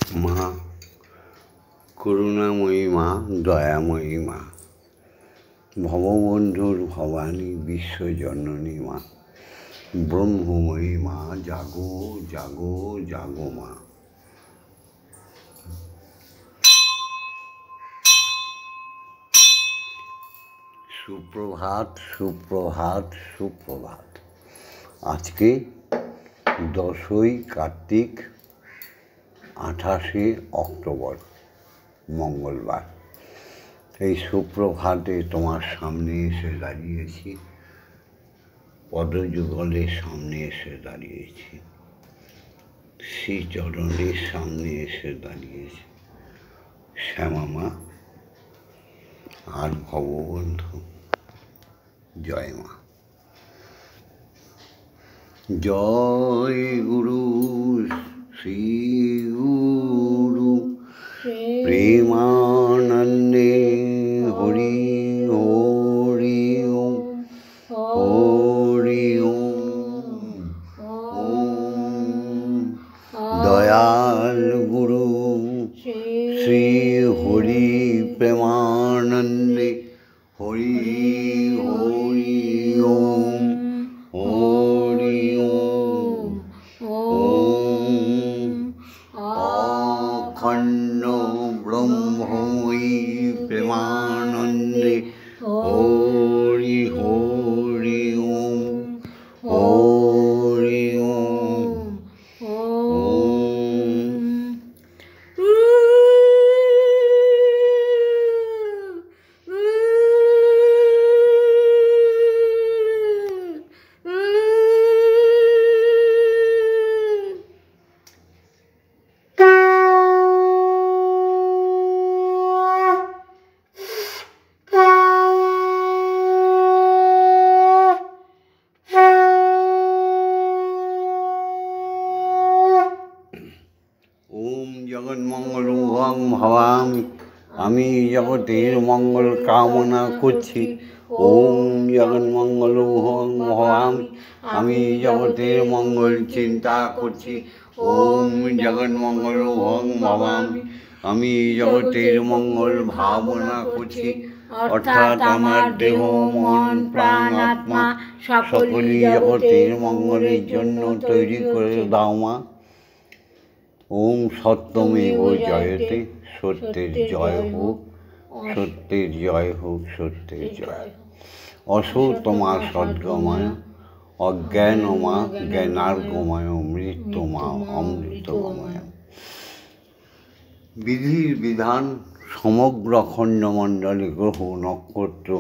মা করুণাময়ী, মা দয়াময়ী, মা ভববন্ধুর ভবানী, বিশ্বজননী, মা ব্রহ্মময়ী, মা জাগো জাগো জাগো, মা সুপ্রভাত সুপ্রভাত সুপ্রভাত। আজকে 10ই কার্তিক, 28শে অক্টোবর, মঙ্গলবার। এই সুপ্রভাতে তোমার সামনে এসে দাঁড়িয়েছি, পদযুগলের সামনে এসে দাঁড়িয়েছি, শ্রীচরণের সামনে এসে দাঁড়িয়েছি। শ্যামা আর ভববন্ধু, জয় মা। জয় গুরু শ্রী গুরু প্রেমানন্দে হরি হরি ওম হরি ওম ওম। দয়াল গুরু শ্রী হরি প্রেমানন্দে হরি হরি ওম হরি ওম ওম। অখণ্ড ব্রহ্মময়ী প্রেমানন্দে হরি হরি ওম হরি ওম ওম। ওম জগন্মঙ্গলং ভবামি, আমি জগতের মঙ্গল কামনা করছি। ওম জগন্মঙ্গলং ভবামি, আমি জগতের মঙ্গল চিন্তা করছি। ওম জগন্মঙ্গলং ভবামি, আমি জগতের মঙ্গল ভাবনা করছি। অর্থাৎ আমার দেহ মন প্রাণ আত্মা সকলই জগতের মঙ্গলের জন্য তৈরি করে দাও মা। ওম সত্যমেব জয়তে, সত্যের জয় হোক, সত্যের জয় হোক, সত্যের জয়। অসৌতমা সদ্গময়, অজ্ঞানমা জ্ঞানার্গময়, মৃত্যুমা অমৃতময়। বিধির বিধান সমগ্র খণ্ডমণ্ডলে গ্রহ নক্ষত্র,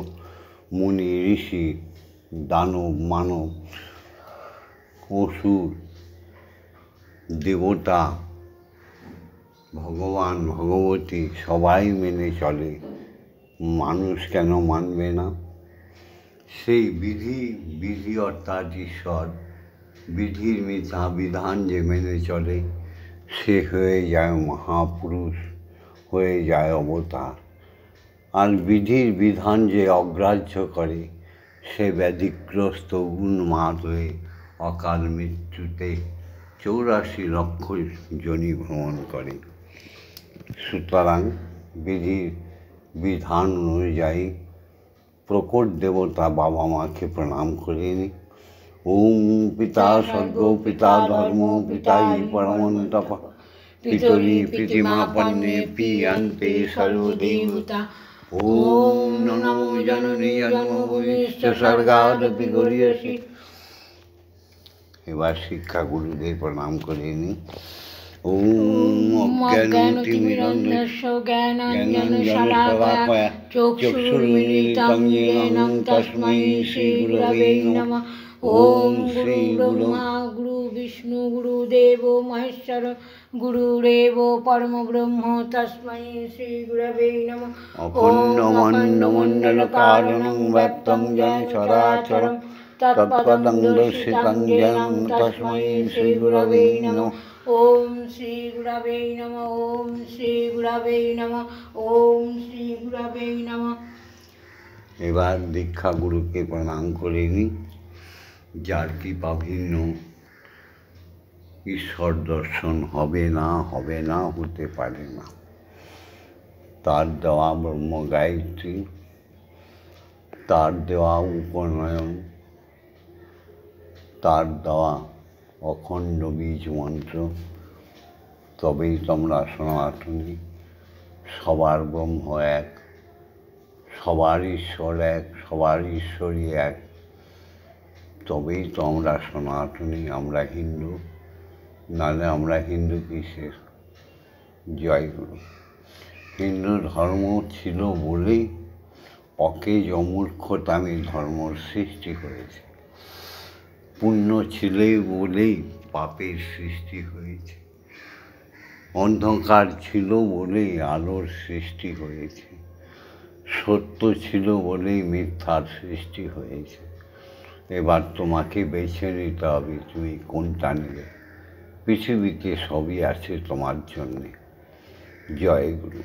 মুনি ঋষি, দানব মানব, অসুর, দেবতা, ভগবান ভগবতী সবাই মেনে চলে। মানুষ কেন মানবে না? সেই বিধি অর্থাৎ ঈশ্বর, বিধির মিথ্যা বিধান যে মেনে চলে, সে হয়ে যায় মহাপুরুষ, হয়ে যায় অবতার। আর বিধির বিধান যে অগ্রাহ্য করে, সে ব্যাধিগ্রস্ত উন্মাদ হয়ে অকাল মৃত্যুতে 84 লক্ষ যোনি ভ্রমণ করে। সুতরাং বিধির বিধান অনুযায়ী প্রকট দেবতা বাবা মাকে প্রণাম করে নি। ওম পিতা স্বর্গ, পিতা ধর্ম, পিতাই পরমন্তপ, পিতরি প্রীতিমাপন্নে পিয়ন্তে সর্বদেবতা। ওম নমো জননী জন্মভূমিশ্চ স্বর্গাদপি গরীয়সী। এবার শিক্ষা গুরুদের প্রণাম করে নি। ওম অজ্ঞানতিমিরন্ধস্য জ্ঞানাঞ্জনশলাকয়া চক্ষুর্মিলিতং येन তস্मै শ্রীগুরবে নমঃ। ওম শ্রী ব্রহ্মা গুরু বিষ্ণু গুরুদেব মহেশ্বর গুরুরেব পরমব্রহ্ম তস্मै শ্রীগুরবে নমঃ। অখণ্ডমণ্ডলকারণং ব্যপ্তং যেন চরাচরং তৎপদং দর্শিতং যেন তস্मै শ্রীগুরবে নমঃ। ওম শ্রী গুরবে নমঃ। ওম শ্রী গুরবে নমঃ। ওম শ্রী গুরবে নমঃ। এবার দীক্ষা গুরুকে প্রণাম করে নিই। যার কৃপা ভিন্ন ঈশ্বর দর্শন হবে না, হতে পারে না। তার দেওয়া ব্রহ্ম গায়ত্রী, তার দেওয়া উপনয়ন, তার দেওয়া অখণ্ড বীজ মন্ত্র, তবেই তোমরা সনাতনী। সবার ব্রহ্ম এক, সবার ঈশ্বর এক, সবার ঈশ্বরই এক, তবেই তো আমরা সনাতনী। আমরা হিন্দু, নাহলে আমরা হিন্দু কিসের? জয় গুরু। হিন্দু ধর্ম ছিল বলেই অকেজ অমূর্খতামি ধর্ম সৃষ্টি হয়েছে। পুণ্য ছিল বলেই পাপের সৃষ্টি হয়েছে। অন্ধকার ছিল বলেই আলোর সৃষ্টি হয়েছে। সত্য ছিল বলেই মিথ্যার সৃষ্টি হয়েছে। এবার তোমাকে বেছে নিতে হবে, তুমি কোনটা নেবে। পৃথিবীতে সবই আছে তোমার জন্যে। জয় গুরু।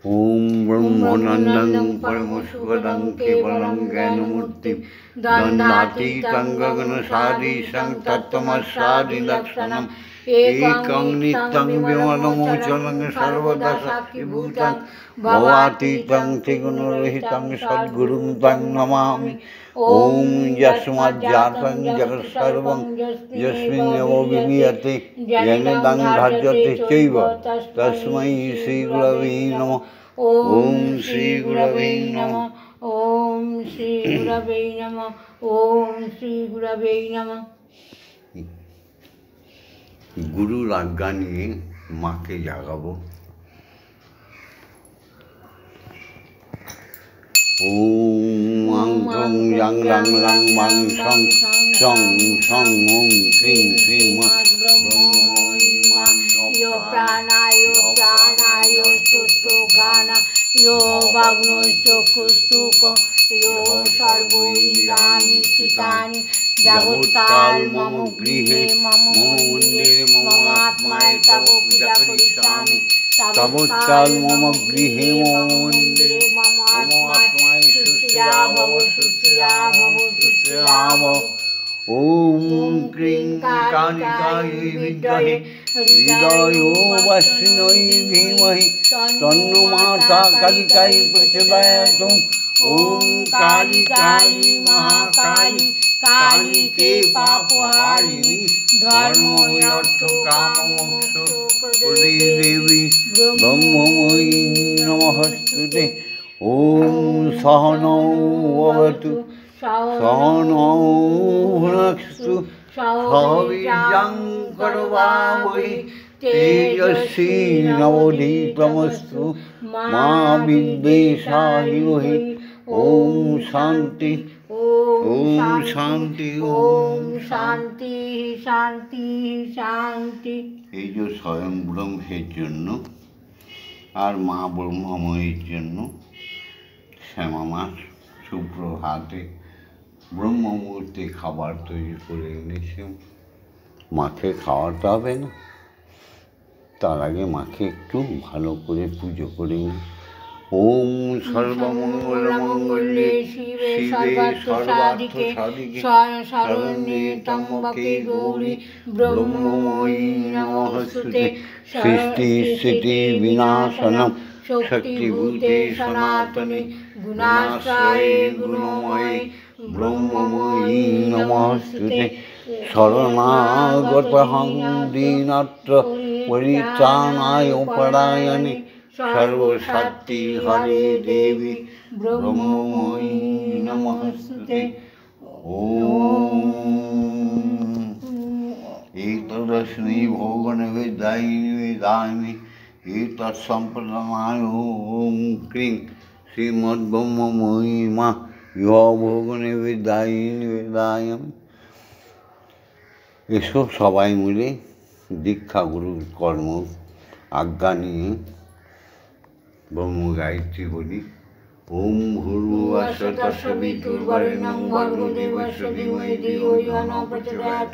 ওম ব্রহ্মনন্দং পরমশুভদং কেবলং জ্ঞানমূর্তিং দ্বন্দ্বাতীতং গগনসাদীশং তত্ত্বমস্যাদিলক্ষণम् एकं नित्यं विमलमोचनं सर्वदा साक्षिभूतं भवातीतं त्रिगुणरहितं सद्गुरुं तं नमामि। ॐ यस्माज्जातं जगत्सर्वं यस्मिन्नेव विलीयते येन इदं धार्यते चैव तस्मै श्रीगुरवे नमः। ॐ श्रीगुरवे नमः। ॐ श्रीगुरवे नमः। ॐ श्रीगुरवे नमः। গুরুর আজ্ঞা নিয়ে মাকে জাগাবো। ওম আং ক্রং ইয়াং লাং লাং মাং সং সং সং ওং ক্রিং শ্রীং মা ব্রহ্মময়ী মা यो प्राणाय प्राणाय सुतो गाना यो वाग्नोश्चक्षुस्तुको यो सर्वैन्द्रियाणि स्थितानि जगत्काल मम गृहे मम मन्दिरे मम आत्माय तव पूजा करिष्यामि। तवोत्काल मम गृहे मम मन्दिरे मम आत्माय सुस्थिरा भव सुस्थिरा भव सुस्थिरा भव। ओम क्रीं कालिकायै विद्महे हृदयोऽवस्यै धीमहि तन्नो माता कालिकायै प्रचोदयात्। ओम काली काली महाकाली काली के पापहारिणी धर्म अर्थ काम मोक्ष प्रदे देवी ब्रह्ममयी नमस्ते। ओम सहनौ भवतु सहनौ भुनक्तु सहवीर्यं करवावहै तेजस्वी नवोदितमस्तु मा विद्वेषाय। ओम शांति ओम शांति ओम शांति शांति शांति। এই যে স্বয়ং ব্রহ্মের জন্য আর মা ব্রহ্মময়ের জন্য শ্যামা মাস সুপ্রভাতে ব্রহ্ম মুহূর্তে খাবার তৈরি করে এনেছে। মাকে খাওয়াতে হবে না, তার আগে মাকে একটু ভালো করে পুজো করে নিই। ওম সর্বমঙ্গলমঙ্গলে শিবে সর্বার্থসাধিকে শরণ্যে ত্র্যম্বকে গৌরী ব্রহ্মময়ী নমস্তুতে। সৃষ্টি স্থিতি বিনাশনম শক্তিভূতে সনাতনে গুণাশ্রয়ে গুণময়ে ব্রহ্মময়ী নমস্তুতে। শরণাগতহং দীনত্র পরিত্রাণায় পরায়ণে সর্বশক্তি হরে দেবী ব্রহ্মময়ী নমস্তুতে। ওম এতদস্মি ভোগ নিবেদামি এতৎসম্প্রদানায়। ওম ক্রিং শ্রীমদ্ব্রহ্মময়ী মা ইহ ভোগ নিবেদায়ামি। এসো সবাই মিলে দীক্ষা গুরুর কর্ম আজ্ঞা নিয়ে ব্রহ্ম গায়ত্রী বলি। ওম ভূর্ভুবস্সুঃ তস্সবিতুর্বরেণ্যং ভর্গো দেবস্য ধীমহি ধিয়ো ইয়ো ন প্রচোদয়াৎ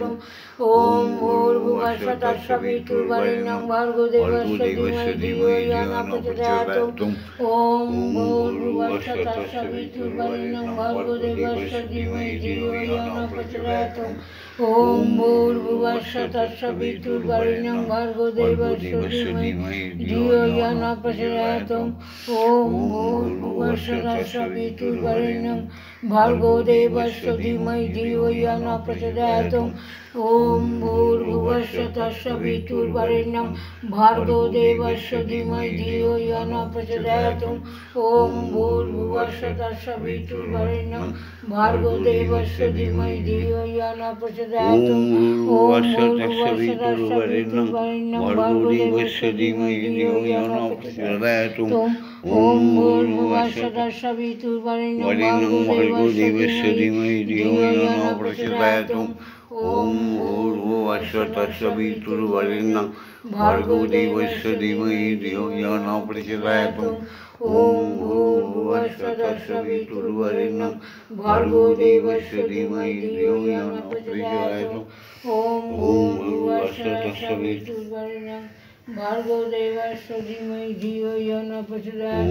ওম ভূর্ভুবস্সুঃ তস্সবিতুর্বরেণ্যং ভর্গো দেবস্য ধীমহি ধিয়ো ইয়ো ন প্রচোদয়াৎ ওম ভূর্ভুবস্সুঃ তস্সবিতুর্বরেণ্যং ভর্গো দেবস্য ধীমহি ধিয়ো ইয়ো ন প্রচোদয়াৎ ওম ভূর্ভুবস্সুঃ তস্সবিতুর্বরেণ্যং ভর্গো দেবস্য ধীমহি ধিয়ো ইয়ো ন প্রচোদয়াৎ ওম ভূর্ভুবস্সুঃ তস্সবিতুর্বরেণ্যং ভর্গো দেবস্য ধীমহি ধিয়ো ইয়ো ন প্রচোদয়াৎ ওম ভূর্ভুবস্সুঃ তস্সবিতুর্বরেণ্যং ভর্গো দেবস্য ধীমহি ধিয়ো ইয়ো ন প্রচোদয়াৎ ওম ভূর্ভুবস্সুঃ তস্সবিতুর্বরেণ্যং ভর্গো দেবস্য ধীমহি ধিয়ো ইয়ো ন প্রচোদয়াৎ ওম ভূর্ভুবস্সুঃ তস্সবিতুর্বরেণ্যং ভর্গো দেবস্য ধীমহি ধিয়ো ইয়ো ন প্রচোদয়াৎ ওম ভূর্ভুবস্সুঃ তস্সবিতুর্বরেণ্যং ভর্গো দেবস্য ধীমহি ধিয়ো ইয়ো ন প্রচোদয়াৎ ওম ভূর্ভুবস্সুঃ তস্সবিতুর্বরেণ্যং ভর্গো দেবস্য ধীমহি ধিয়ো ইয়ো ন প্রচোদয়াৎ ওম ভূর্ভুবস্সুঃ তস্সবিতুর্বরেণ্যং ভর্গো দেবস্য ধীমহি ধিয়ো ইয়ো ন প্রচোদয়াৎ ওম ভূর্ভুবস্সুঃ তস্সবিতুর্বরেণ্যং ভর্গো দেবস্য ধীমহি ধিয়ো ইয়ো ন প্রচোদয়াৎ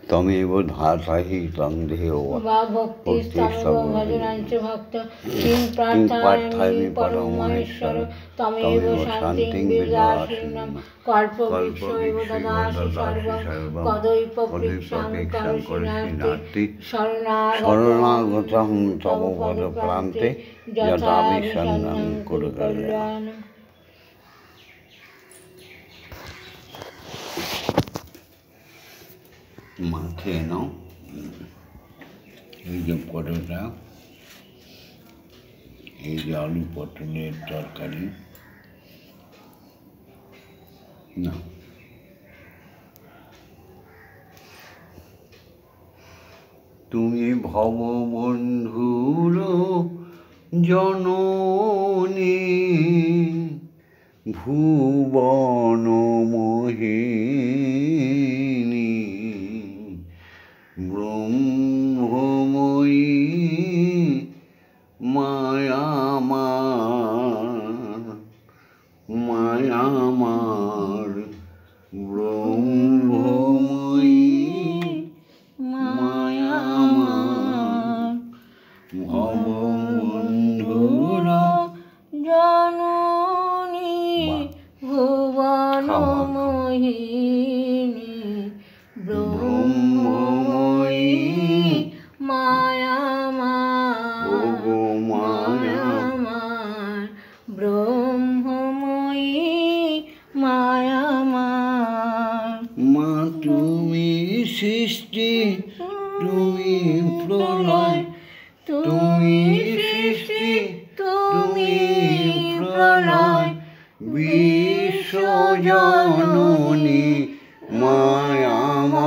তমেব ধাতাহি তং দেহ বা ভক্তিস্তমেব ভজনাঞ্চ ভক্ত কিং প্রার্থয়ামি পরম মহেশ্বর তমেব শান্তিং বিদাসীনং কল্পবৃক্ষমেব দদাসি সর্বং কদৈব পৃক্ষাং করসিনাতি শরণাগতং তব পদপ্রান্তে যথা বিসন্নং কুরু কল্যাণং। মা খেয়ে নাও। এই যে পরোটা, এই যে আলু পটলের তরকারি, না তুমি ভববন্ধুর জননী ভুবন মোহিনী ব্রহ্মময়ী মায়ামার ব্রহ্মময়ী মায়ামার ভববন্ধুর জননী ভুবন মোহিনী ব্রহ্মময়ী মায়ামার ব্রহ্মময়ী মায়ামার। মা তুমি সৃষ্টি, তুমি প্রলয়, তুমি সৃষ্টি, তুমি প্রলয়, বিশ্বজননী মায়ামার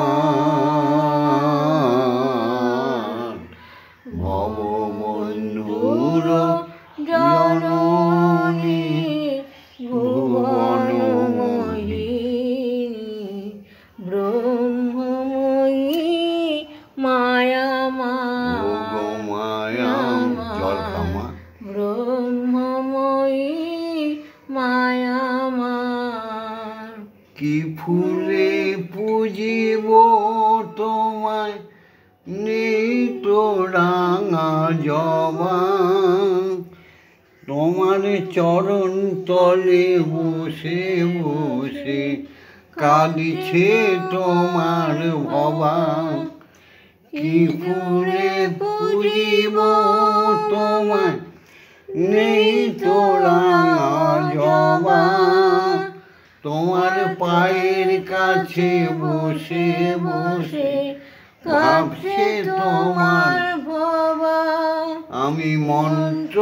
ভববন্ধুর জননী ভুবন মোহিনী ব্রহ্মময়ী মায়ামার জল খামা ব্রহ্মময়ী মায়ামার। কি ফুলে পুজিব তোমায়, নেই তো রাঙা জবা, তোমার চরণ তলে বসে বসে কাঁদিছে তোমার ভবা। কি ফুলে পুজিব তোমায়, নেই তো রাঙা জবা, তোমার পায়ের কাছে বসে বসে কাঁপছে তোমার ভবা। আমি মন্ত্র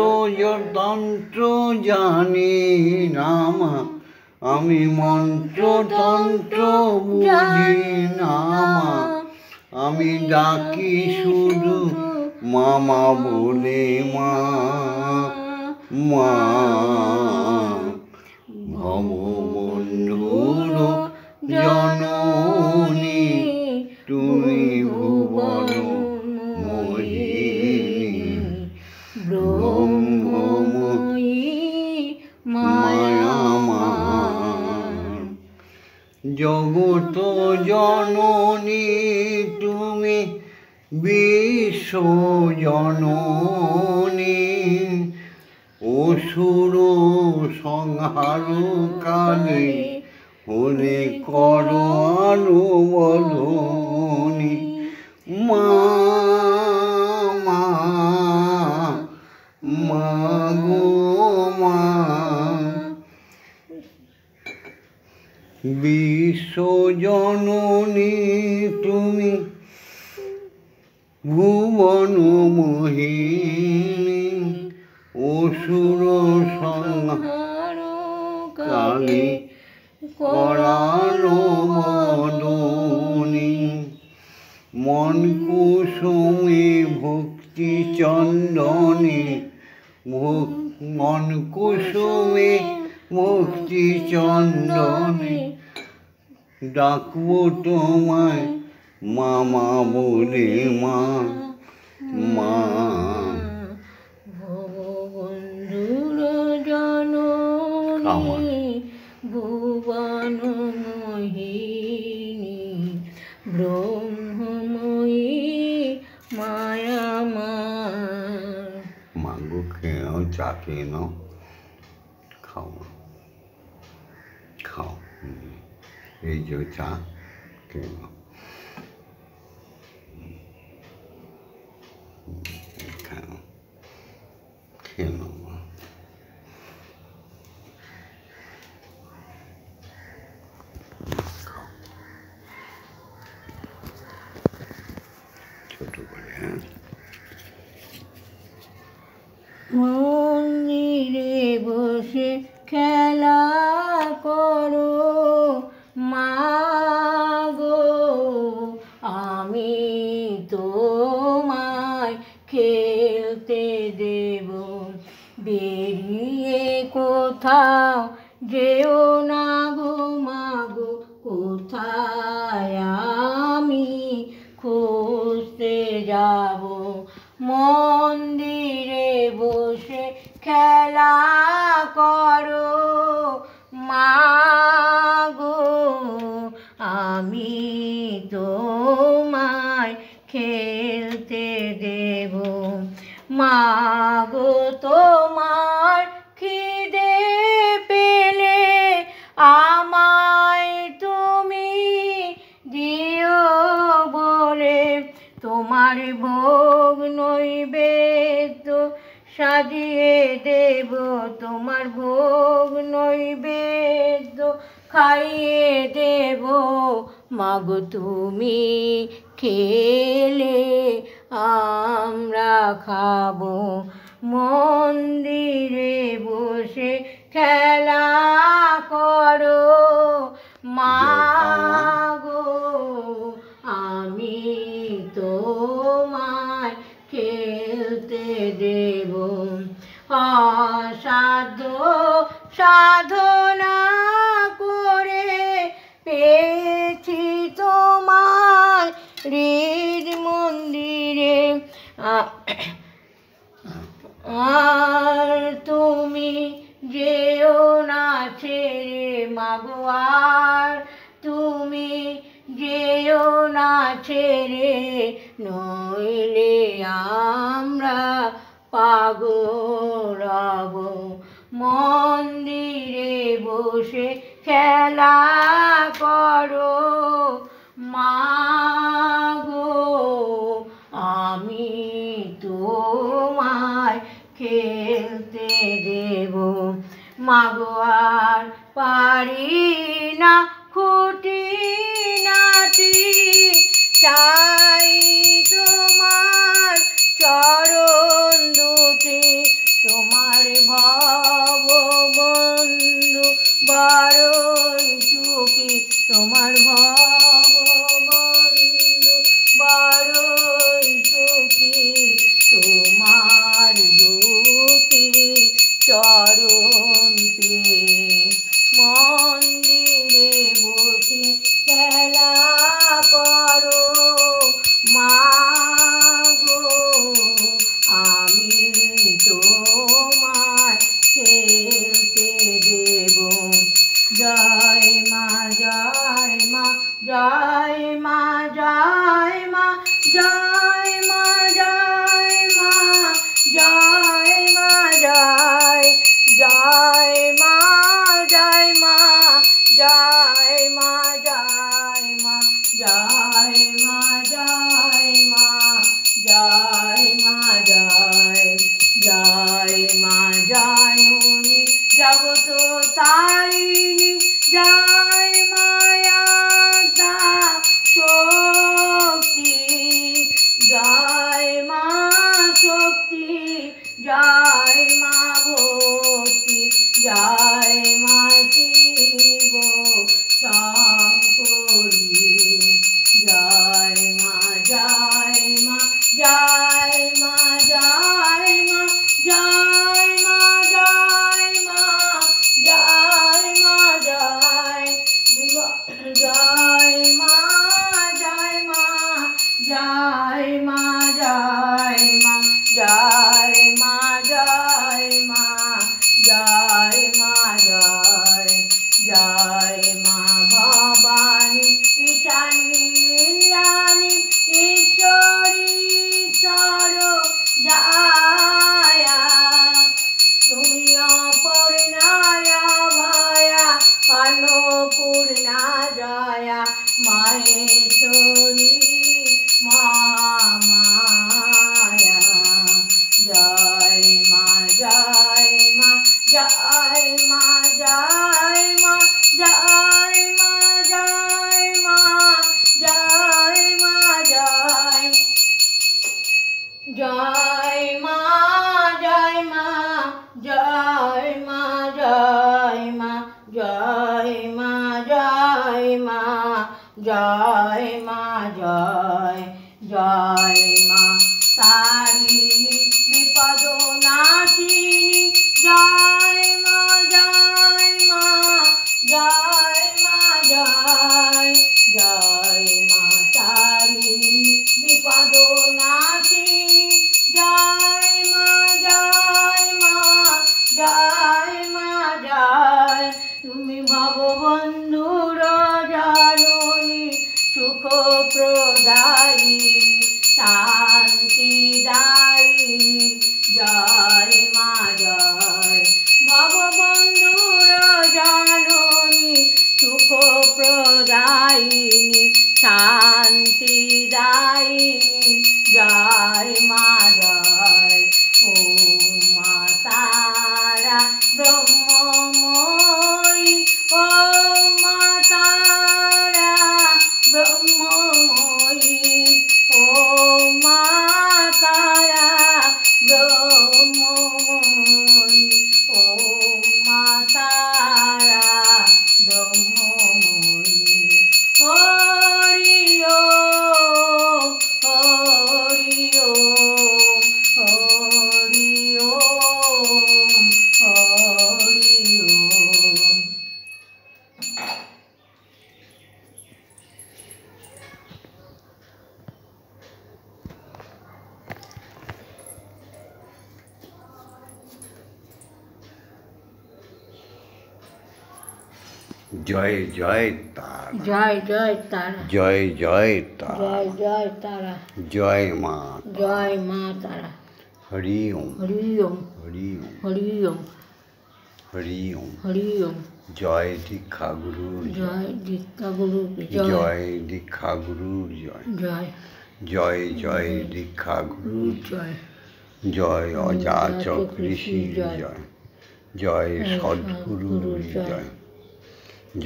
তন্ত্র জানি না মা, আমি মন্ত্র তন্ত্র বুঝি না মা, আমি ডাকি শুধু মামা বলে মা। মা ভববন্ধুর জননী তুমি ভুবন মোহিনী, ব্রহ্মময়ী মায়া মা। জগত জননী তুমি বিশ্ব জননী, অসুর সংহার কালে হলে করো আনুবদনী। মা মা মা গো মা, বিশ্বজননী তুমি ভুবন মোহিনী, অসুর সংহার কালে করালো মদনী। মন কুসুমে ভক্তি চন্দনে, মন কুসুমে ভক্তি চন্দনে, ডাকবো তোমায় মামা বলে মা। মা ভববন্ধুর জননী ভুবন মোহিনী, ব্রহ্মময়ী মায়া মা। মাগো খেয়েও চা খেয়ে নাও, খাও খাও, এই যে চা খেয়ে নাও। খেয়ে নাও মা। ছোট করে, হ্যাঁ। মন্দিরে বসে খেলা করো মাগো, আমি তোমায় খেলতে দেব। বেরিয়ে কোথাও যেও না গো মাগো, কোথায় আমি খুঁজতে যাব। মন্দিরে বসে খেলা করো মাগো, আমি তোমায় খেলতে দেব। মাগো তোমার খিদে পেলে আমায় তুমি দিও বলে, তোমার ভোগ নৈবেদ্য সাজিয়ে দেব, তোমার ভোগ নৈবেদ্য খাইয়ে দেব। মাগো তুমি খেলে আমরা খাবো। মন্দিরে বসে খেলা করো মাগো, আমি তোমায় খেলতে দেব। অসাধ্য সাধনা করে পেয়েছি তোমায় হৃদ মন্দিরে, আর তুমি যেও না ছেড়ে মাগো, আর তুমি যেও না ছেড়ে, নইলে আমরা পাগল হব। মন্দিরে বসে খেলা করো মাগো, আমি তোমায় খেলতে দেব। মাগো আর পারি না খুঁটি নাটি, চাই তোমার চরণ বড়ই সুখী তোমার ভববন্ধু বড়ই সুখী তোমার দুটি চরণ পেয়ে মন্দিরে বসে খেলা করো মা গো আমি তোমায় খেলতে দেব জয় মা জয় মা জয় মা জয় মা জয় মা জয় মা জয় মা জয় জয় মা জয় মা জয় মা জয় মা জয় মা জয় মা জয় মা জয় জয় মা জানুনি জগত তারিণী জয় মায়াতা শক্তি জয় মা শক্তি জয় মা ভক্তি জয় মা শিব শঙ্করী জয় মা জয় মা জয় মা জয় মা জয় মা জয় মা জয় মা জয় জয় মা জয় মা জয় মা জয় মা জয় মা জয় মা জয় মা জয় জয় মা ভবানী ঈশানী ইন্দ্রাণী ঈশ্বরী সরোজায়া তুমি অপর্ণায়া ভায়া अन्नपूर्णा जया महेश्वरी माया जय मा जय मा जय मा जय मा जय मा जय मा जय मा जय जय मा जय मा जय मा जय मा जय मा जय मा जय मा जय जय मा तारिणी विपद नाशिनी जय मा जय मा जय मा जय जय मा तारिणी विपद नाशिनी जय मा जय मा जय मा जय তুমি ভববন্ধুর জাননী সুখ প্রদায়িনী শান্তিদায়িনী জয় মা জয় ভববন্ধুর জাননী সুখ প্রদায়িনী শান্তিদায়িনী জয় মা জয় ও মা তারা ব্রহ্মময়ী ও মা তারা ব্রহ্মময়ী ও মা তারা ব্রহ্মময়ী ও মা তারা ব্রহ্মময়ী হরি ওম হরি ওম হরি ওম হরি ওম। জয় জয় তারা জয় জয় তারা জয় জয় তারা জয় জয় তারা জয় মা জয় মা তারা হরি ওম হরি ওম হরি ওম হরি ওম হরি ওম হরি ওম। জয় দীক্ষা গুরুর জয় দীক্ষা গুরু জয় দীক্ষা গুরুর জয় জয় জয় জয় দীক্ষা গুরুর জয় জয় অযাচক ঋষির জয় জয় সদ্গুরুর জয়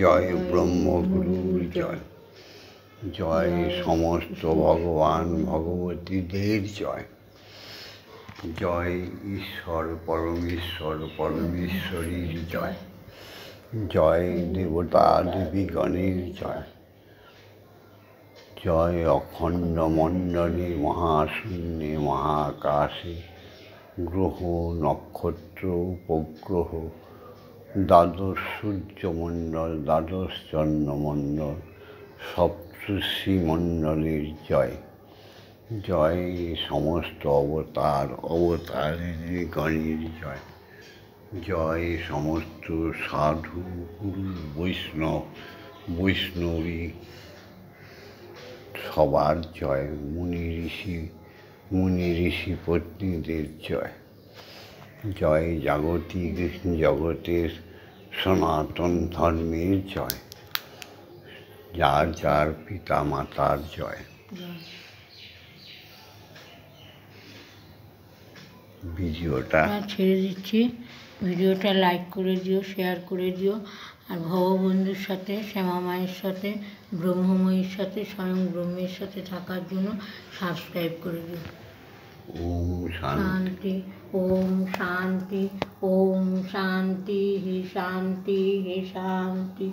জয় ব্রহ্মগুরুর জয় জয় সমস্ত ভগবান ভগবতীদের জয় জয় ঈশ্বর পরমেশ্বরীর জয় জয় দেবতা দেবীগণের জয়। জয় অখণ্ড মণ্ডলে মহাশূন্যে মহাকাশে গ্রহ নক্ষত্র উপগ্রহ দ্বাদশ সূর্যমণ্ডল দ্বাদশ চন্দ্রমণ্ডল সপ্তর্ষি মণ্ডলের জয়। জয় সমস্ত অবতার অবতারিণী গণের জয়। জয় সমস্ত সাধু গুরু বৈষ্ণব বৈষ্ণবী সবার জয়। মুনি ঋষি পত্নীদের জয়। জয় জাগতিক জগতের সনাতন ধর্মের জয়। যার যার পিতা মাতার জয়। ভিডিওটা ছেড়ে দিচ্ছি। ভিডিওটা লাইক করে দিও, শেয়ার করে দিও। আর ভববন্ধুর সাথে, শ্যামা মায়ের সাথে, ব্রহ্মময়ীর সাথে, স্বয়ং ব্রহ্মের সাথে থাকার জন্য সাবস্ক্রাইব করে দিও। ওম শান্তি। শান্তি, ওম শান্তি, ওম শান্তি হি শান্তি হি শান্তি।